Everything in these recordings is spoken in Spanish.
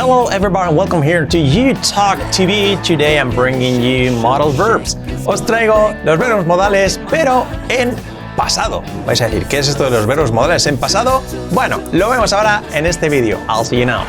Hello everybody, welcome here to You Talk TV. Today I'm bringing you modal verbs. Os traigo los verbos modales, pero en pasado. Vais a decir, ¿qué es esto de los verbos modales en pasado? Bueno, lo vemos ahora en este vídeo. I'll see you now.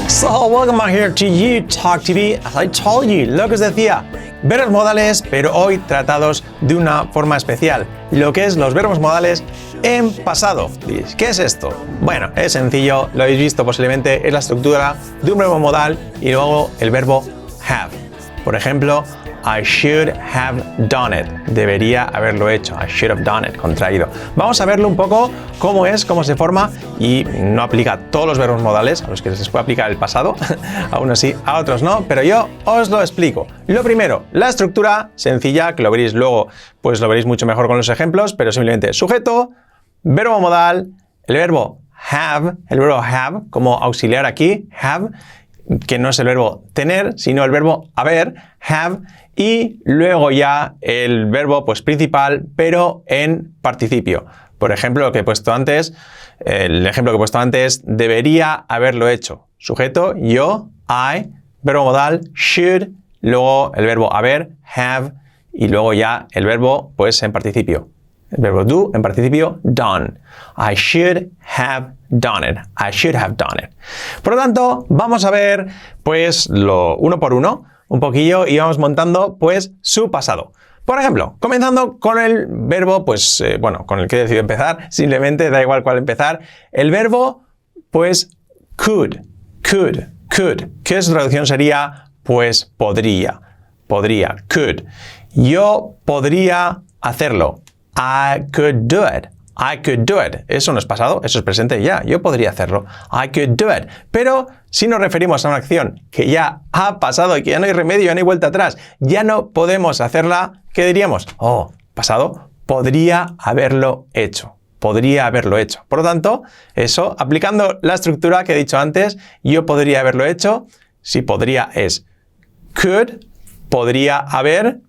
So, welcome back here to You Talk TV. As I told you, lo que os decía, verbos modales, pero hoy tratados de una forma especial. Lo que es los verbos modales en pasado. Diréis, ¿qué es esto? Bueno, es sencillo, lo habéis visto posiblemente, es la estructura de un verbo modal y luego el verbo have. Por ejemplo, I should have done it. Debería haberlo hecho. I should have done it. Contraído. Vamos a verlo un poco cómo es, cómo se forma y no aplica a todos los verbos modales, a los que se les puede aplicar el pasado, a unos sí, a otros no, pero yo os lo explico. Lo primero, la estructura sencilla, que lo veréis luego, pues lo veréis mucho mejor con los ejemplos, pero simplemente sujeto, verbo modal, el verbo have como auxiliar aquí, have, que no es el verbo tener, sino el verbo haber, have, y luego ya el verbo pues principal, pero en participio. Por ejemplo, el ejemplo que he puesto antes, debería haberlo hecho. Sujeto, yo, I, verbo modal, should, luego el verbo haber, have, y luego ya el verbo pues en participio. El verbo do en participio, done. I should have done it. I should have done it. Por lo tanto, vamos a ver pues lo uno por uno, un poquillo, y vamos montando pues su pasado. Por ejemplo, comenzando con el verbo, pues con el que he decidido empezar, simplemente da igual cuál empezar. El verbo, pues, could. ¿Qué su traducción sería? Pues podría, could. Yo podría hacerlo. I could do it. Eso no es pasado, eso es presente ya. Yo podría hacerlo. I could do it. Pero si nos referimos a una acción que ya ha pasado y que ya no hay remedio, ya no hay vuelta atrás, ya no podemos hacerla, ¿qué diríamos? Oh, pasado, podría haberlo hecho. Por lo tanto, eso, aplicando la estructura que he dicho antes, yo podría haberlo hecho. Si podría es could, podría haber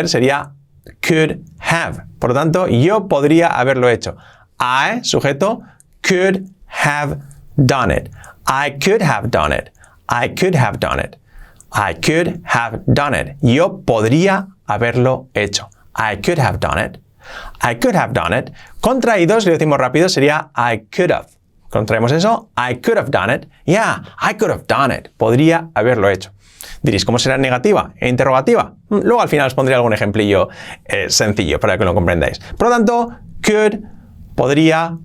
sería could have. Por lo tanto, yo podría haberlo hecho. I, sujeto, could have done it. I could have done it. I could have done it. I could have done it. Yo podría haberlo hecho. I could have done it. I could have done it. Contraídos, si lo decimos rápido, sería I could have. Contraemos eso. I could have done it. Yeah, I could have done it. Podría haberlo hecho. Diréis, ¿cómo será negativa e interrogativa? Luego al final os pondré algún ejemplillo sencillo para que lo comprendáis. Por lo tanto, could, podría,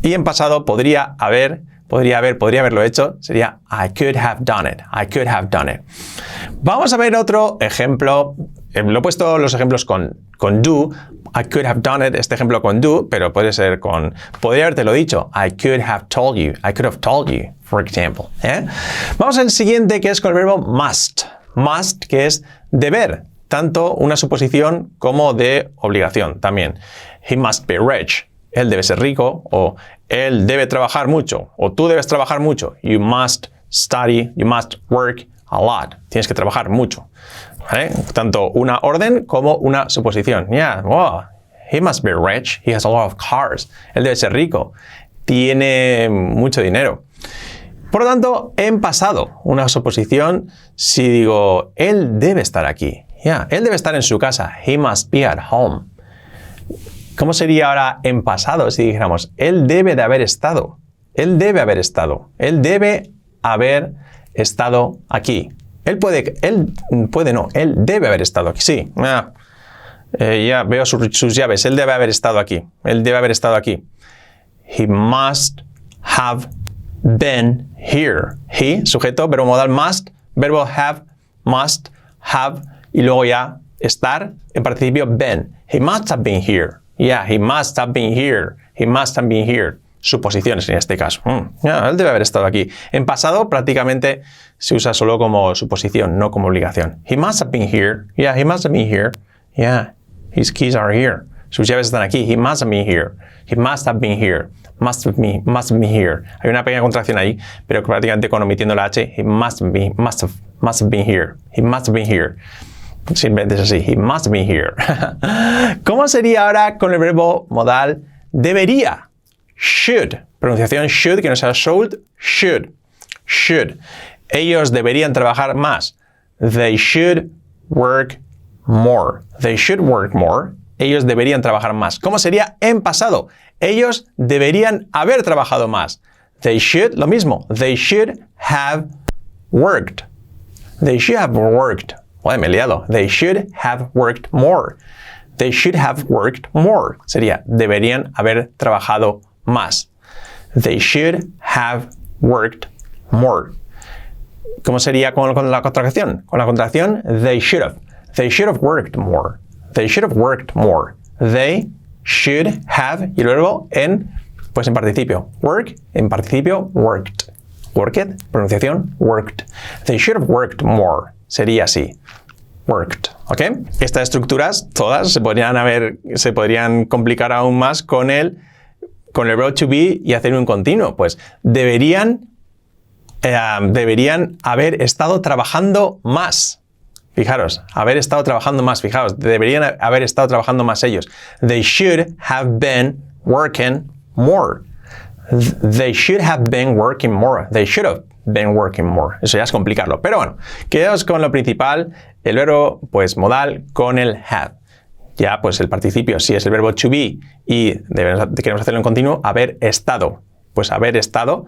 y en pasado podría haberlo hecho, sería I could have done it. I could have done it. Vamos a ver otro ejemplo. Lo he puesto los ejemplos con do. I could have done it, este ejemplo con do, pero puede ser podría habértelo dicho. I could have told you. I could have told you, for example. Vamos al siguiente, que es con el verbo must. Must, que es deber, tanto una suposición como de obligación también. He must be rich. Él debe ser rico, o él debe trabajar mucho, o tú debes trabajar mucho. You must study, you must work a lot. Tienes que trabajar mucho. ¿Vale? Tanto una orden como una suposición. Yeah, wow, he must be rich. He has a lot of cars. Él debe ser rico. Tiene mucho dinero. Por lo tanto, en pasado, una suposición, si digo, él debe estar aquí. Yeah, él debe estar en su casa. He must be at home. ¿Cómo sería ahora en pasado si dijéramos, él debe de haber estado? Él debe haber estado. Él debe haber estado aquí. Él debe haber estado aquí. Sí, ya veo sus llaves. Él debe haber estado aquí. He must have been here. He, sujeto, verbo modal must, verbo have, must, have, y luego ya estar, en participio been. He must have been here. Yeah, he must have been here. He must have been here. Suposiciones en este caso. Él debe haber estado aquí. En pasado prácticamente se usa solo como suposición, no como obligación. He must have been here. Yeah, he must have been here. Yeah, his keys are here. Sus llaves están aquí. He must have been here. He must have been here. Must have been here. Hay una pequeña contracción ahí, pero prácticamente con omitiendo la H, he must have been here. He must have been here. Simplemente es así. He must be here. ¿Cómo sería ahora con el verbo modal debería. Should. Pronunciación should, que no sea should. Should. Should. Ellos deberían trabajar más. They should work more. They should work more. Ellos deberían trabajar más. ¿Cómo sería en pasado? Ellos deberían haber trabajado más. They should, lo mismo. They should have worked. They should have worked. Joder, me he liado. They should have worked more. They should have worked more. Sería, deberían haber trabajado más. They should have worked more. ¿Cómo sería con la contracción? Con la contracción, they should have. They should have worked more. They should have worked more. They should have, y el verbo en participio. Work, en participio, worked. Worked, pronunciación, worked. They should have worked more. Sería así. Worked. ¿Ok? Estas estructuras, todas, se podrían complicar aún más con el verbo to be y hacer un continuo. Pues deberían haber estado trabajando más. Fijaros, haber estado trabajando más. Fijaos, deberían haber estado trabajando más ellos. They should have been working more. They should have been working more. They should have been working more. Eso ya es complicarlo. Pero bueno, quedaos con lo principal, el verbo pues modal con el have. Ya pues el participio, si es el verbo to be y queremos hacerlo en continuo, haber estado. Pues haber estado,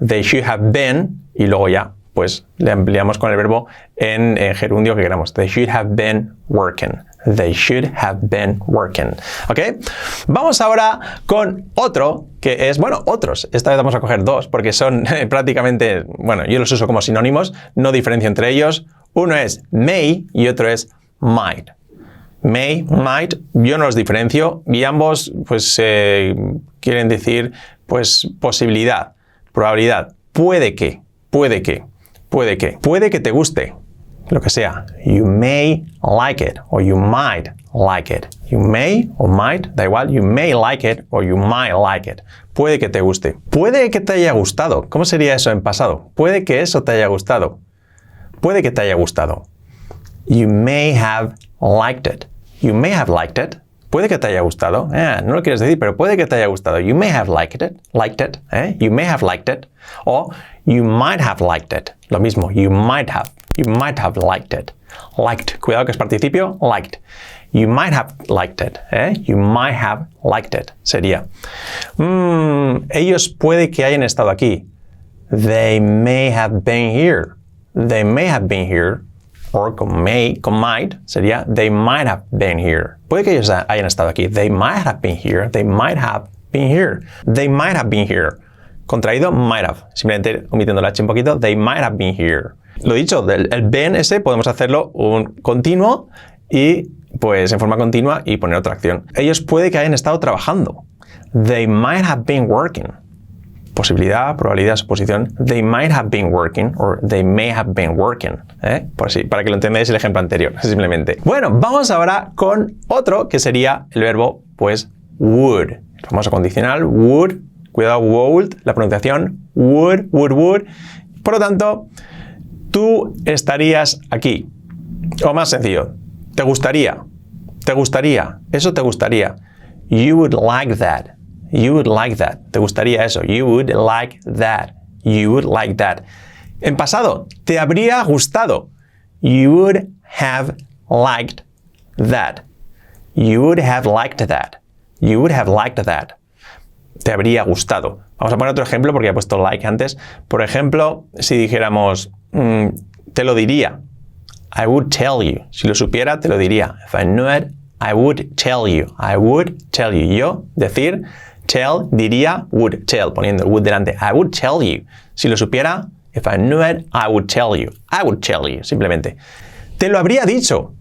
they should have been, y luego ya pues le ampliamos con el verbo en gerundio que queramos. They should have been working. They should have been working. ¿Ok? Vamos ahora con otro que es, bueno, otros. Esta vez vamos a coger dos porque son prácticamente, bueno, yo los uso como sinónimos, no diferencio entre ellos. Uno es may y otro es might. May, might, yo no los diferencio y ambos pues quieren decir pues posibilidad, probabilidad, puede que te guste, lo que sea. You may like it or you might like it. You may or might, da igual, you may like it or you might like it. Puede que te guste. Puede que te haya gustado. ¿Cómo sería eso en pasado? Puede que eso te haya gustado. Puede que te haya gustado. You may have liked it. You may have liked it. Puede que te haya gustado. No lo quieres decir, pero puede que te haya gustado. You may have liked it. You may have liked it. O you might have liked it. Lo mismo. You might have liked it. Liked. Cuidado que es participio. Liked. You might have liked it. You might have liked it. Sería. Ellos puede que hayan estado aquí. They may have been here. They may have been here. O con might sería they might have been here. Puede que ellos hayan estado aquí. They might have been here. They might have been here. They might have been here. Contraído, might have. Simplemente omitiendo la H un poquito. They might have been here. Lo dicho, el been ese podemos hacerlo un continuo y pues en forma continua y poner otra acción. Ellos puede que hayan estado trabajando. They might have been working. Posibilidad, probabilidad, suposición. They might have been working or they may have been working. Por así, para que lo entendáis el ejemplo anterior, simplemente. Bueno, vamos ahora con otro que sería el verbo, pues, would. El famoso condicional, would. Cuidado, would, la pronunciación, would. Por lo tanto, tú estarías aquí. O más sencillo, te gustaría. Eso te gustaría. You would like that. You would like that. ¿Te gustaría eso? You would like that. You would like that. En pasado, te habría gustado. You would have liked that. You would have liked that. You would have liked that. Te habría gustado. Vamos a poner otro ejemplo porque he puesto like antes. Por ejemplo, si dijéramos, te lo diría. I would tell you. Si lo supiera, te lo diría. If I knew it, I would tell you. I would tell you. Yo, decir, tell, diría, would, tell, poniendo el would delante. I would tell you. Si lo supiera, if I knew it, I would tell you. I would tell you, simplemente. Te lo habría dicho.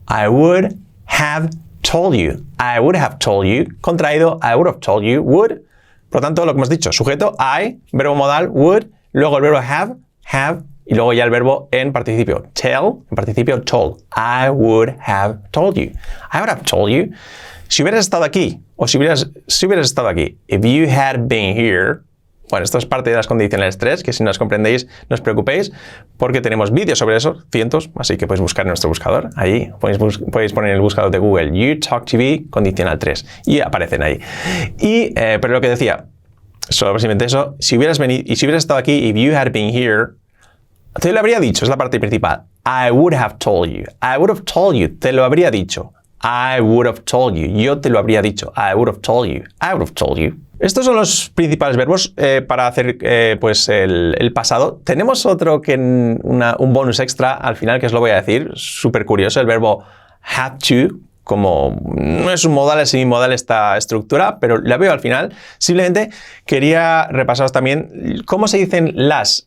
I would have told you. I would have told you. Contraído, I would have told you. Would. Por lo tanto, lo que hemos dicho, sujeto, I, verbo modal, would, luego el verbo have, y luego ya el verbo en participio. Tell, en participio, told. I would have told you. I would have told you. Si hubieras estado aquí, o si hubieras estado aquí, if you had been here, Bueno, esto es parte de las condicionales 3, que si no las comprendéis, no os preocupéis, porque tenemos vídeos sobre eso, cientos, así que podéis buscar en nuestro buscador. Ahí podéis poner en el buscador de Google You Talk TV condicional 3 y aparecen ahí. Pero lo que decía, solo simplemente eso, si hubieras venido y si hubieras estado aquí, if you had been here, te lo habría dicho, es la parte principal. I would have told you. I would have told you. Te lo habría dicho. I would have told you. Yo te lo habría dicho. I would have told you. I would have told you. Estos son los principales verbos para hacer pues el pasado. Tenemos otro que un bonus extra al final que os lo voy a decir. Súper curioso. El verbo have to. Como no es un modal, es semimodal esta estructura, pero la veo al final. Simplemente quería repasaros también cómo se hacen las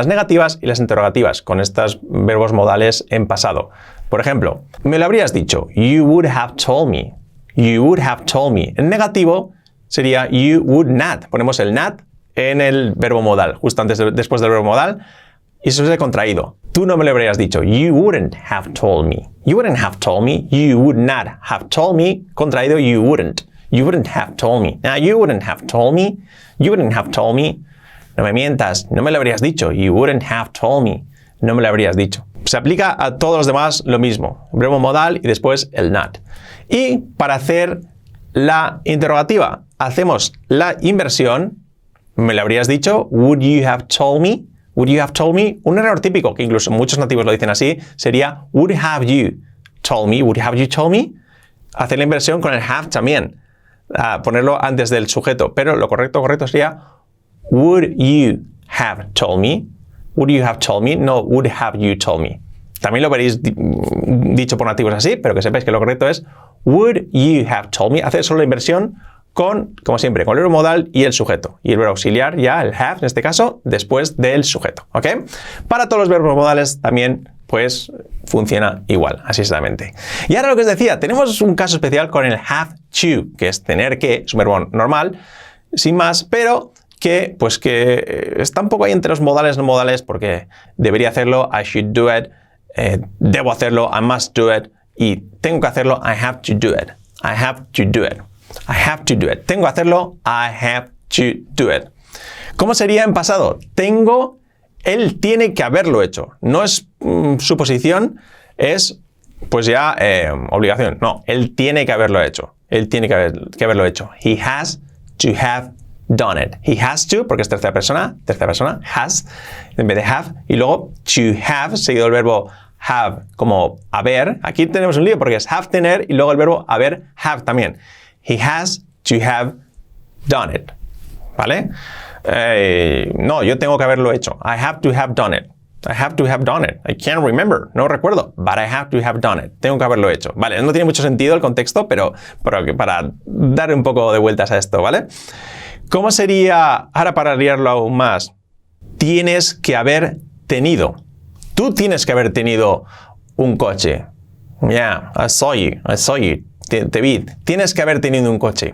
negativas y las interrogativas con estos verbos modales en pasado. Por ejemplo, me lo habrías dicho. You would have told me. You would have told me. En negativo sería you would not. Ponemos el not en el verbo modal, justo después del verbo modal, y eso es el contraído. Tú no me lo habrías dicho. You wouldn't have told me. You wouldn't have told me. You would not have told me. Contraído, you wouldn't. You wouldn't have told me. Now, you wouldn't have told me. You wouldn't have told me. No me mientas, no me lo habrías dicho. You wouldn't have told me. No me lo habrías dicho. Se aplica a todos los demás lo mismo. Verbo modal y después el not. Y para hacer la interrogativa, hacemos la inversión. ¿Me lo habrías dicho? Would you have told me? Would you have told me? Un error típico, que incluso muchos nativos lo dicen así, sería would have you told me? Would have you told me? Hacer la inversión con el have también. Ponerlo antes del sujeto. Pero lo correcto sería would you have told me? Would you have told me? No, would have you told me. También lo veréis dicho por nativos así, pero que sepáis que lo correcto es would you have told me. Hacer solo la inversión con, como siempre, con el verbo modal y el sujeto. Y el verbo auxiliar, ya el have, en este caso, después del sujeto. ¿Ok? Para todos los verbos modales también, pues, funciona igual, así exactamente. Y ahora lo que os decía, tenemos un caso especial con el have to, que es tener que, es un verbo normal, sin más, pero que, pues, que está un poco ahí entre los modales y no modales, porque debería hacerlo, I should do it, debo hacerlo, I must do it, y tengo que hacerlo, I have to do it. I have to do it. I have to do it. Tengo que hacerlo, I have to do it. ¿Cómo sería en pasado? Él tiene que haberlo hecho. No es suposición, es pues ya obligación. No, él tiene que haberlo hecho. Él tiene que haberlo hecho. He has to have done it. He has to, porque es tercera persona, has, en vez de have, y luego to have, seguido el verbo have como haber. Aquí tenemos un lío porque es have, tener, y luego el verbo haber, have también. He has to have done it. ¿Vale? No, yo tengo que haberlo hecho. I have to have done it. I have to have done it. I can't remember. No recuerdo. But I have to have done it. Tengo que haberlo hecho. Vale, no tiene mucho sentido el contexto, pero para dar un poco de vueltas a esto, ¿vale? ¿Cómo sería, ahora para liarlo aún más, tienes que haber tenido? Tú tienes que haber tenido un coche. Yeah, I saw you. Te vi. Tienes que haber tenido un coche.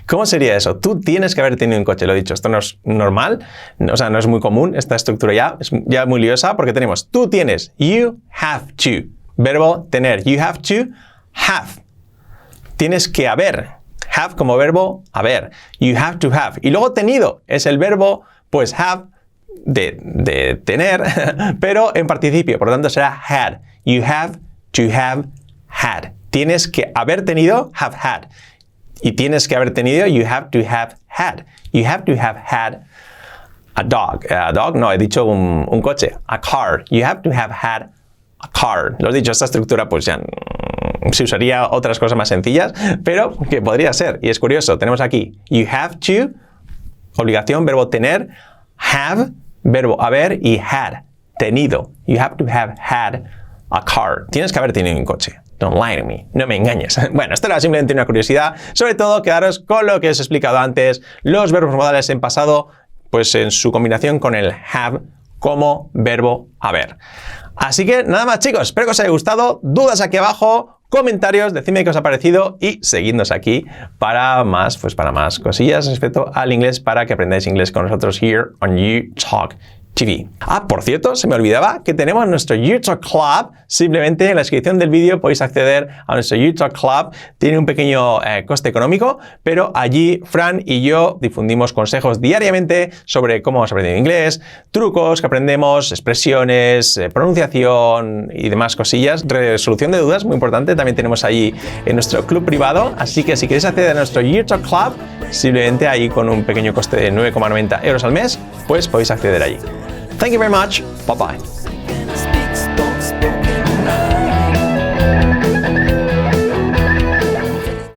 ¿Cómo sería eso? Tú tienes que haber tenido un coche. Lo he dicho, esto no es normal, o sea, no es muy común esta estructura ya, es ya muy liosa porque tenemos tú tienes, you have to, verbo tener, you have to have. Tienes que haber, have como verbo haber, you have to have. Y luego tenido es el verbo, pues have, de tener, pero en participio, por lo tanto será had. You have to have had. Tienes que haber tenido, have had. Y tienes que haber tenido, you have to have had. You have to have had a dog. A dog, no, he dicho un coche. A car. You have to have had a car. Lo he dicho, esta estructura pues ya se usaría otras cosas más sencillas, pero que podría ser. Y es curioso, tenemos aquí you have to, obligación, verbo tener, have, verbo haber, y had, tenido. You have to have had a car. Tienes que haber tenido un coche. Don't lie to me. No me engañes. Bueno, esto era simplemente una curiosidad. Sobre todo, quedaros con lo que os he explicado antes. Los verbos modales en pasado, pues en su combinación con el have como verbo haber. Así que nada más, chicos. Espero que os haya gustado. Dudas aquí abajo, comentarios, decidme qué os ha parecido y seguidnos aquí para más cosillas respecto al inglés, para que aprendáis inglés con nosotros here on You Talk TV. Ah, por cierto, se me olvidaba que tenemos nuestro YouTube Club. Simplemente en la descripción del vídeo podéis acceder a nuestro YouTube Club. Tiene un pequeño coste económico, pero allí Fran y yo difundimos consejos diariamente sobre cómo hemos aprendido inglés, trucos que aprendemos, expresiones, pronunciación y demás cosillas. Resolución de dudas, muy importante, también tenemos allí en nuestro club privado. Así que si queréis acceder a nuestro YouTube Club, simplemente ahí con un pequeño coste de 9,90 € al mes, pues podéis acceder allí. Thank you very much. Bye-bye.